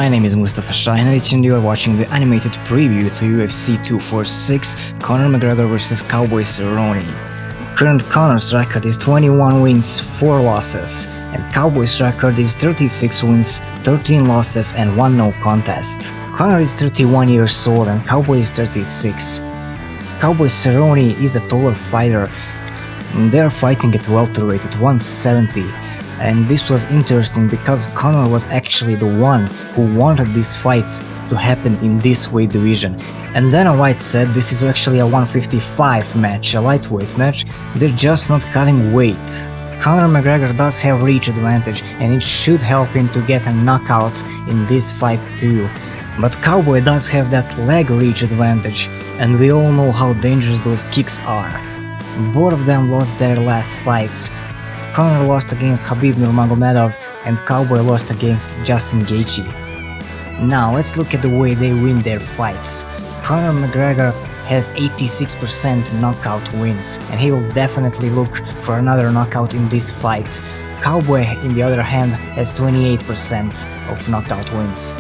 My name is Mustafa Shahinovic and you are watching the animated preview to UFC 246 Conor McGregor vs Cowboy Cerrone. Current Conor's record is 21 wins, 4 losses, and Cowboy's record is 36 wins, 13 losses and 1 no contest. Conor is 31 years old and Cowboy is 36. Cowboy Cerrone is a taller fighter. They are fighting at welterweight at 170. And this was interesting because Conor was actually the one who wanted this fight to happen in this weight division. And Dana White said this is actually a 155 match, a lightweight match, they're just not cutting weight. Conor McGregor does have reach advantage and it should help him to get a knockout in this fight too. But Cowboy does have that leg reach advantage and we all know how dangerous those kicks are. Both of them lost their last fights. Conor lost against Khabib Nurmagomedov and Cowboy lost against Justin Gaethje. Now let's look at the way they win their fights. Conor McGregor has 86% knockout wins and he will definitely look for another knockout in this fight. Cowboy, on the other hand, has 28% of knockout wins.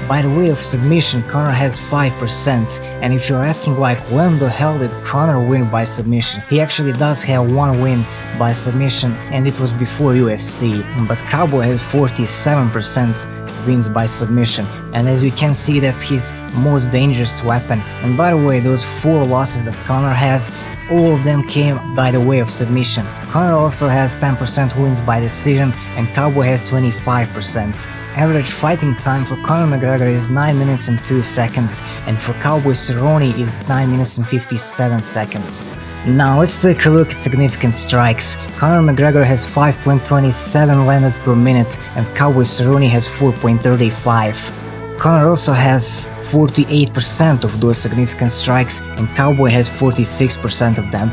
By the way of submission, Conor has 5%, and if you're asking like when the hell did Conor win by submission, he actually does have one win by submission and it was before UFC, but Cowboy has 47% wins by submission, and as we can see that's his most dangerous weapon. And by the way, those 4 losses that Conor has, all of them came by the way of submission. Conor also has 10% wins by decision and Cowboy has 25%. Average fighting time for Conor McGregor is 9 minutes and 2 seconds and for Cowboy Cerrone is 9 minutes and 57 seconds. Now let's take a look at significant strikes. Conor McGregor has 5.27 landed per minute and Cowboy Cerrone has 4.35. Conor also has 48% of those significant strikes and Cowboy has 46% of them.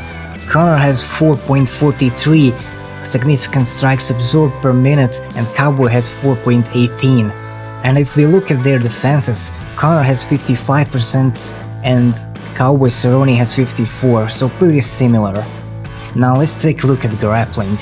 Conor has 4.43 significant strikes absorbed per minute and Cowboy has 4.18. And if we look at their defenses, Conor has 55% and Cowboy Cerrone has 54%, so pretty similar. Now let's take a look at grappling.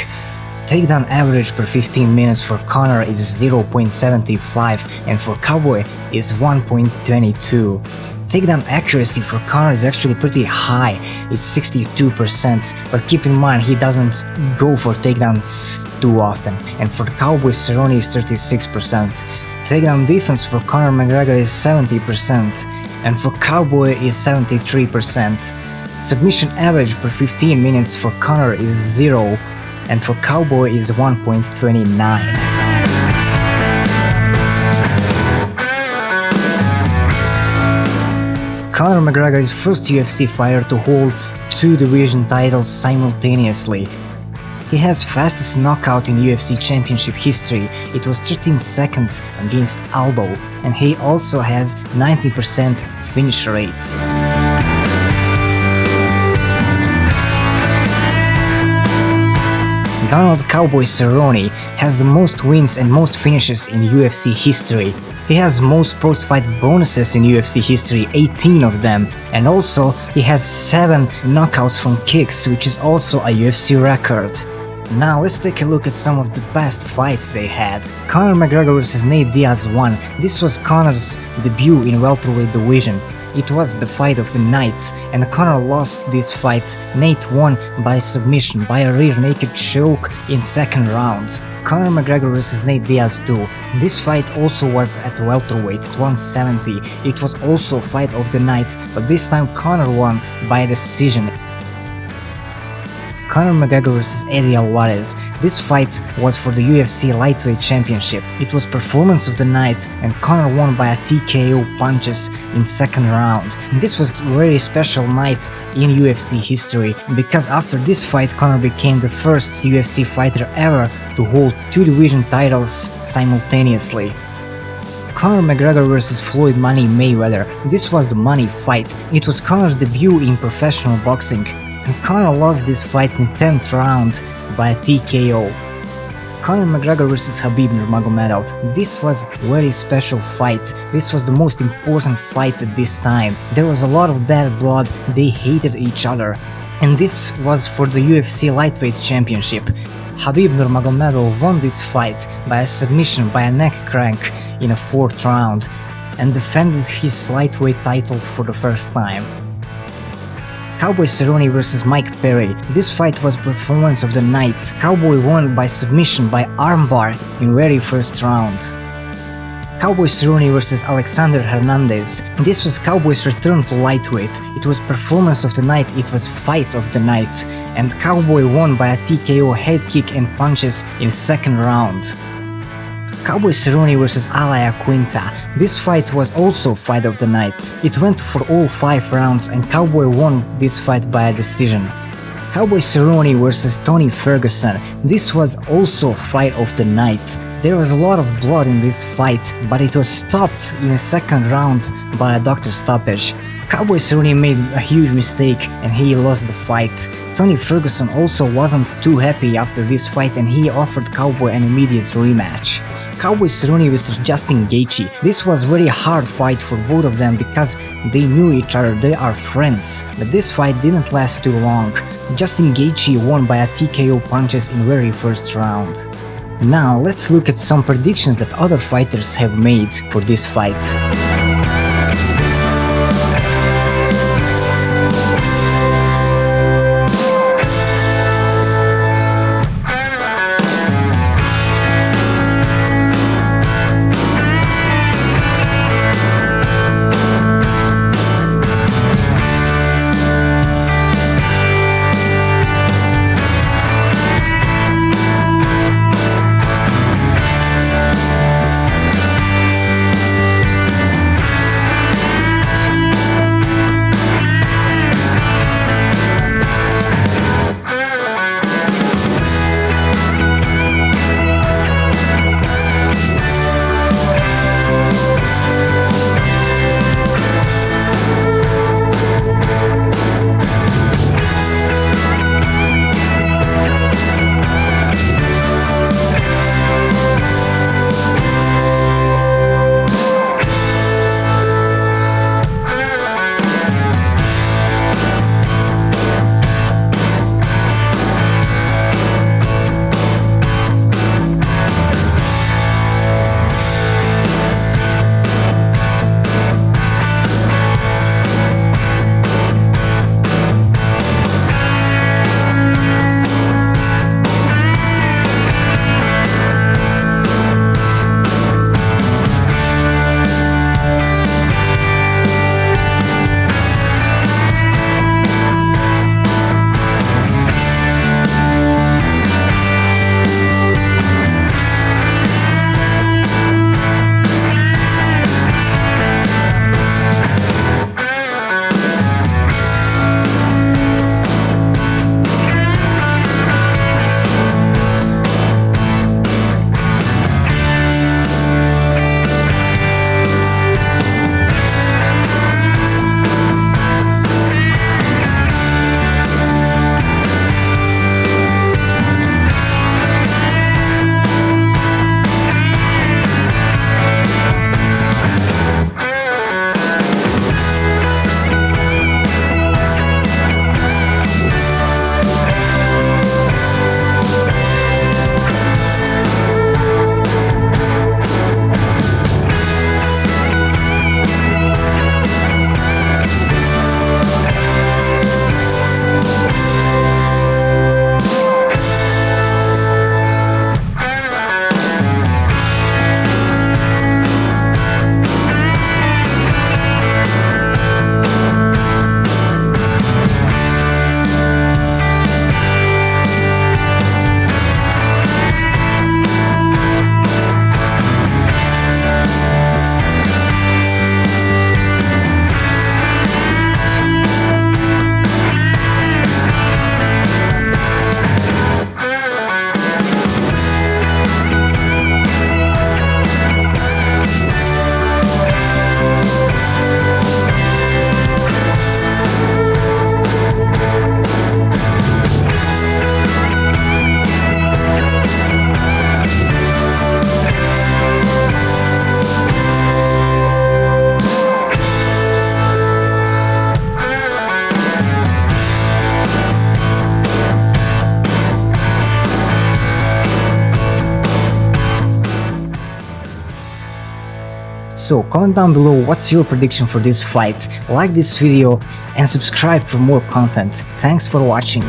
Takedown average per 15 minutes for Conor is 0.75 and for Cowboy is 1.22. Takedown accuracy for Conor is actually pretty high, it's 62%, but keep in mind he doesn't go for takedowns too often, and for Cowboy Cerrone is 36%. Takedown defense for Conor McGregor is 70% and for Cowboy is 73%. Submission average per 15 minutes for Conor is 0 and for Cowboy is 1.29. Conor McGregor is first UFC fighter to hold 2 division titles simultaneously. He has fastest knockout in UFC championship history, it was 13 seconds against Aldo, and he also has 90% finish rate. Donald Cowboy Cerrone has the most wins and most finishes in UFC history. He has most post-fight bonuses in UFC history, 18 of them, and also he has 7 knockouts from kicks, which is also a UFC record. Now let's take a look at some of the best fights they had. Conor McGregor vs Nate Diaz won. This was Conor's debut in welterweight division. It was the fight of the night, and Conor lost this fight. Nate won by submission, by a rear naked choke in second round. Conor McGregor vs Nate Diaz 2. This fight also was at welterweight at 170. It was also fight of the night, but this time Conor won by decision. Conor McGregor vs Eddie Alvarez. This fight was for the UFC lightweight championship. It was performance of the night and Conor won by a TKO punches in second round. This was a very special night in UFC history because after this fight Conor became the first UFC fighter ever to hold 2 division titles simultaneously. Conor McGregor vs Floyd Money Mayweather. This was the money fight. It was Conor's debut in professional boxing. And Conor lost this fight in 10th round by a TKO. Conor McGregor vs Khabib Nurmagomedov. This was a very special fight. This was the most important fight at this time. There was a lot of bad blood, they hated each other. and this was for the UFC lightweight championship. Khabib Nurmagomedov won this fight by a submission by a neck crank in a 4th round and defended his lightweight title for the first time. Cowboy Cerrone vs Mike Perry. This fight was performance of the night. Cowboy won by submission by armbar in very first round. Cowboy Cerrone vs Alexander Hernandez. This was Cowboy's return to lightweight. It was performance of the night, it was fight of the night, and Cowboy won by a TKO head kick and punches in 2nd round. Cowboy Cerrone vs Alaya Quinta. This fight was also fight of the night. It went for all 5 rounds and Cowboy won this fight by a decision. Cowboy Cerrone vs Tony Ferguson. This was also fight of the night. There was a lot of blood in this fight, but it was stopped in a 2nd round by a doctor stoppage. Cowboy Cerrone made a huge mistake and he lost the fight. Tony Ferguson also wasn't too happy after this fight and he offered Cowboy an immediate rematch. Cowboy Cerrone vs Justin Gaethje. This was very hard fight for both of them because they knew each other, they are friends. But this fight didn't last too long. Justin Gaethje won by a TKO punches in very first round. Now let's look at some predictions that other fighters have made for this fight. So comment down below what's your prediction for this fight, like this video and subscribe for more content. Thanks for watching.